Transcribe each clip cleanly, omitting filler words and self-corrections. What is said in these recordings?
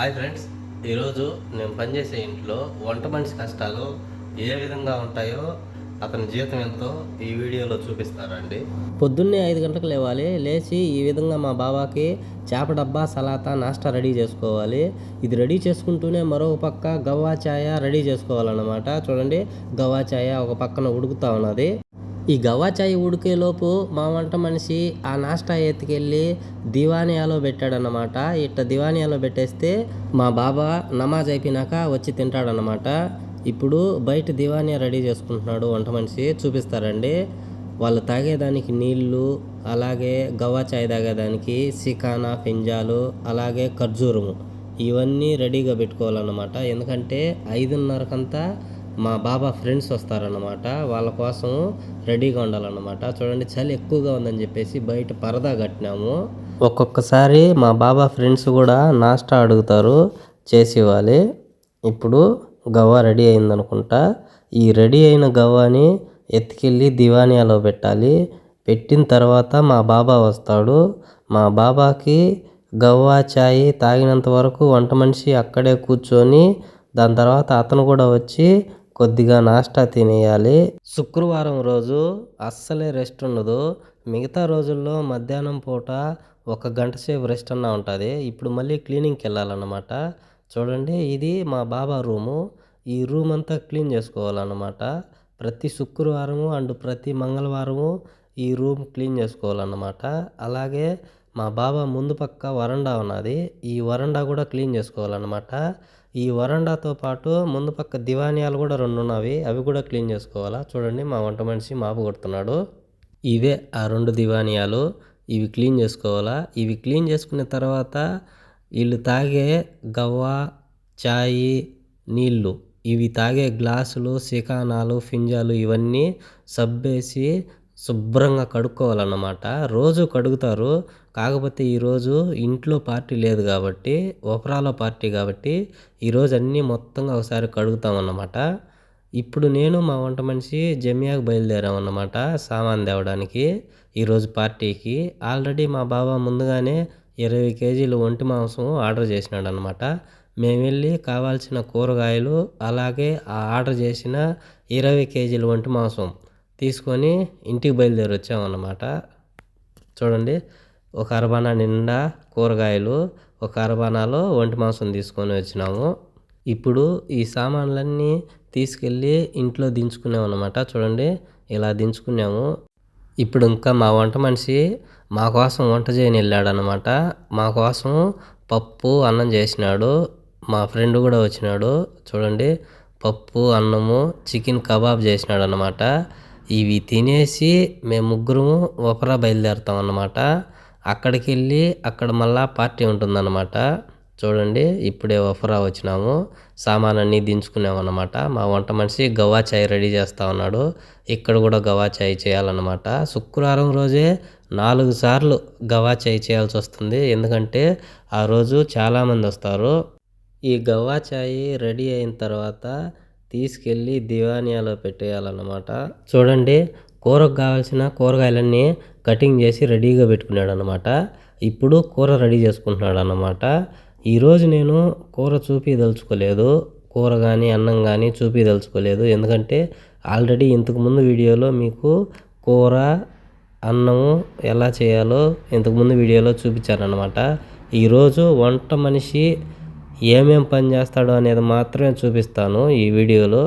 Hi friends, ఈరోజు నేను పనిచేసే ఇంట్లో వంట మనిషి కష్టాలు ఏ విధంగా ఉంటాయో, అతని జీతం ఎంతో ఈ వీడియోలో చూపిస్తారండి. పొద్దున్నే 5 గంటలకు లేవాలి. లేచి ఈ విధంగా మా బాబాకి చేప డబ్బా, సలాతా, నాష్టా రెడీ చేసుకోవాలి. ఇది రెడీ చేసుకుంటూనే మరో పక్క గవ్వా చాయ రెడీ చేసుకోవాలన్నమాట. చూడండి, గవ్వా చాయ ఒక పక్కన ఉడుకుతా ఉన్నది. ఈ గవ్వా చాయ్ ఉడికేలోపు మా వంట మనిషి ఆ నాష్టా ఎత్తుకెళ్ళి దివానియాలో పెట్టాడన్నమాట. ఇట్ట దివానియాలో పెట్టేస్తే మా బాబా నమాజ్ అయిపోయినాక వచ్చి తింటాడన్నమాట. ఇప్పుడు బయట దివానియా రెడీ చేసుకుంటున్నాడు వంట మనిషి, చూపిస్తారండి. వాళ్ళు తాగేదానికి నీళ్ళు, అలాగే గవ్వా చాయ్ తాగేదానికి సికానా, ఫింజాలు, అలాగే ఖర్జూరము, ఇవన్నీ రెడీగా పెట్టుకోవాలన్నమాట. ఎందుకంటే 5:30కంతా మా బాబా ఫ్రెండ్స్ వస్తారన్నమాట. వాళ్ళ కోసం రెడీగా ఉండాలన్నమాట. చూడండి, చలి ఎక్కువగా ఉందని చెప్పేసి బయట పరదా కట్టినాము. ఒక్కొక్కసారి మా బాబా ఫ్రెండ్స్ కూడా నాష్టా అడుగుతారు, చేసి ఇవ్వాలి. ఇప్పుడు గవ్వ రెడీ అయిందనుకుంటా. ఈ రెడీ అయిన గవ్వని ఎత్తుకెళ్ళి దివానియాలో పెట్టాలి. పెట్టిన తర్వాత మా బాబా వస్తాడు. మా బాబాకి గవ్వా చాయ్ తాగినంత వరకు వంట మనిషి అక్కడే కూర్చొని, దాని తర్వాత అతను కూడా వచ్చి కొద్దిగా నాష్టా తినేయాలి. శుక్రవారం రోజు అస్సలే రెస్ట్ ఉండదు. మిగతా రోజుల్లో మధ్యాహ్నం పూట 1 గంట సేపు రెస్ట్ అన్నా ఉంటుంది. ఇప్పుడు మళ్ళీ క్లీనింగ్కి వెళ్ళాలన్నమాట. చూడండి, ఇది మా బాబా రూము. ఈ రూమ్ అంతా క్లీన్ చేసుకోవాలన్నమాట. ప్రతి శుక్రవారము అండ్ ప్రతి మంగళవారము ఈ రూమ్ క్లీన్ చేసుకోవాలన్నమాట. అలాగే మా బాబా ముందు పక్క వరండా ఉన్నది. ఈ వరండా కూడా క్లీన్ చేసుకోవాలన్నమాట. ఈ వరండాతో పాటు ముందు పక్క దివానియాలు కూడా 2 ఉన్నవి, అవి కూడా క్లీన్ చేసుకోవాలా. చూడండి, మా వంట మనిషి మాపు కొడుతున్నాడు. ఇవే ఆ 2 దివానియాలు, ఇవి క్లీన్ చేసుకోవాలా. ఇవి క్లీన్ చేసుకున్న తర్వాత వీళ్ళు తాగే గవ్వ, చాయ్, నీళ్ళు, ఇవి తాగే గ్లాసులు, సికానాలు, ఫింజాలు, ఇవన్నీ సబ్బేసి శుభ్రంగా కడుక్కోవాలన్నమాట. రోజు కడుగుతారు. కాకపోతే ఈరోజు ఇంట్లో పార్టీ లేదు కాబట్టి, ఒపరాలో పార్టీ కాబట్టి ఈరోజు అన్నీ మొత్తంగా ఒకసారి కడుగుతామన్నమాట. ఇప్పుడు నేను మా వంట మనిషి జమియాకు బయలుదేరామన్నమాట సామాన్ తేవడానికి ఈరోజు పార్టీకి. ఆల్రెడీ మా బాబా ముందుగానే 20 కేజీలు ఒంటి మాంసం ఆర్డర్ చేసినాడు అనమాట. మేము వెళ్ళి కావాల్సిన కూరగాయలు, అలాగే ఆ ఆర్డర్ చేసిన 20 కేజీల ఒంటి మాంసం తీసుకొని ఇంటికి బయలుదేరి వచ్చామన్నమాట. చూడండి, ఒక అరబానా నిండా కూరగాయలు, ఒక అరబానాలో ఒంటి మాంసం తీసుకొని వచ్చినాము. ఇప్పుడు ఈ సామాన్లన్నీ తీసుకెళ్ళి ఇంట్లో దించుకున్నామన్నమాట. చూడండి, ఇలా దించుకున్నాము. ఇప్పుడు ఇంకా మా వంట మనిషి మా కోసం వంట చేయని వెళ్ళాడనమాట. మా కోసం పప్పు, అన్నం చేసినాడు. మా ఫ్రెండ్ కూడా వచ్చినాడు. చూడండి, పప్పు, అన్నము, చికెన్ కబాబ్ చేసినాడు అనమాట. ఇవి తినేసి మేము ముగ్గురము ఒపరా బయలుదేరుతాం అన్నమాట. అక్కడికి వెళ్ళి అక్కడ మళ్ళా పార్టీ ఉంటుందన్నమాట. చూడండి, ఇప్పుడే ఒఫరా వచ్చినాము, సామానన్నీ దించుకున్నాము అన్నమాట. మా వంట మనిషి గవ్వా చాయ్ రెడీ చేస్తూ ఉన్నాడు. ఇక్కడ కూడా గవ్వా చాయ్ చేయాలన్నమాట. శుక్రవారం రోజే 4 సార్లు గవ్వా చాయ్ చేయాల్సి వస్తుంది. ఎందుకంటే ఆ రోజు చాలామంది వస్తారు. ఈ గవ్వా చాయ్ రెడీ అయిన తర్వాత తీసుకెళ్ళి దివానియాలో పెట్టేయాలన్నమాట. చూడండి, కూరకు కావాల్సిన కూరగాయలన్నీ కటింగ్ చేసి రెడీగా పెట్టుకున్నాడు అనమాట. ఇప్పుడు కూర రెడీ చేసుకుంటున్నాడు అన్నమాట. ఈరోజు నేను కూర చూపించదలుచుకోలేదు, కూర కానీ అన్నం కానీ చూపించదలుచుకోలేదు. ఎందుకంటే ఆల్రెడీ ఇంతకుముందు వీడియోలో మీకు కూర, అన్నము ఎలా చేయాలో ఇంతకుముందు వీడియోలో చూపించానమాట. ఈరోజు వంట మనిషి ఏమేం పని చేస్తాడో అనేది మాత్రమే చూపిస్తాను ఈ వీడియోలో.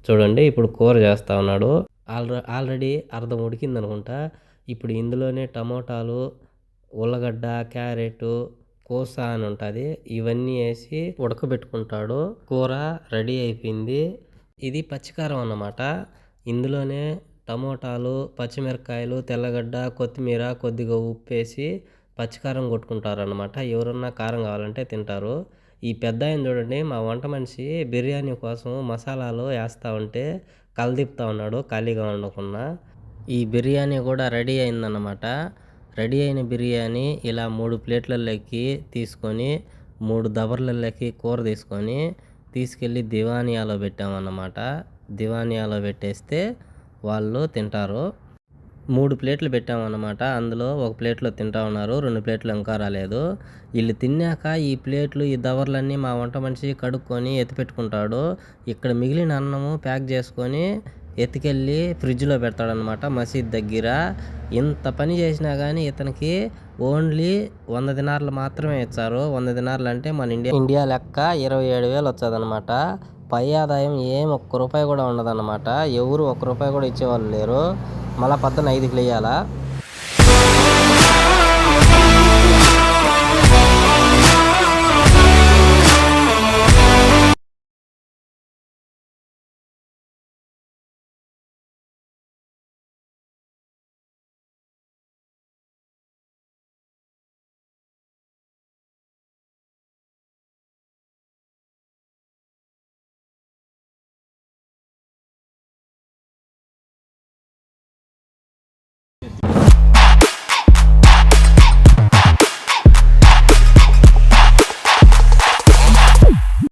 చూడండి, ఇప్పుడు కూర చేస్తూ ఉన్నాడు. ఆల్రెడీ అర్ధం ఉడికింది అనుకుంటా. ఇప్పుడు ఇందులోనే టమోటాలు, ఉల్లగడ్డ, క్యారెట్, కోస అని ఉంటుంది, ఇవన్నీ వేసి ఉడకబెట్టుకుంటాడు. కూర రెడీ అయిపోయింది. ఇది పచ్చికారం అన్నమాట. ఇందులోనే టమోటాలు, పచ్చిమిరపకాయలు, తెల్లగడ్డ, కొత్తిమీర, కొద్దిగా ఉప్పు వేసి పచ్చికారం కొట్టుకుంటారు అన్నమాట. ఎవరన్నా కారం కావాలంటే తింటారు. ఈ పెద్ద ఆయన చూడండి, మా వంట మనిషి బిర్యానీ కోసం మసాలాలు వేస్తూ ఉంటే కలదిపుతా ఉన్నాడు ఖాళీగా ఉండకుండా. ఈ బిర్యానీ కూడా రెడీ అయిందన్నమాట. రెడీ అయిన బిర్యానీ ఇలా 3 ప్లేట్లలోకి తీసుకొని, 3 దబర్లలోకి కూర తీసుకొని తీసుకెళ్ళి దివానియాలో పెట్టామన్నమాట. దివానియాలో పెట్టేస్తే వాళ్ళు తింటారు. 3 ప్లేట్లు పెట్టామన్నమాట. అందులో ఒక ప్లేట్‌లో తింటా ఉన్నారు. 2 ప్లేట్లు ఇంకా రాలేదు. ఈళ్ళు తిన్నాక ఈ ప్లేట్లు, ఈ దవర్లన్నీ మా వంట మనిషి కడుక్కొని ఎత్తిపెట్టుకుంటాడు. ఇక్కడ మిగిలిన అన్నము ప్యాక్ చేసుకొని ఎత్తుకెళ్ళి ఫ్రిడ్జ్‌లో పెడతాడనమాట మసీద్ దగ్గర. ఇంత పని చేసినా గానీ ఇతనికి ఓన్లీ 100 దినార్లు మాత్రమే ఇచ్చారు. 100 దినార్లు అంటే మన ఇండియా లెక్క 27,000 వచ్చేదనమాట. పై ఆదాయం ఒక్క రూపాయి కూడా ఉండదన్నమాట. ఎవరు ఒక్క రూపాయి కూడా ఇచ్చేవాళ్ళు లేరు. మళ్ళా పొద్దున్న 5కి లెయ్యాలా.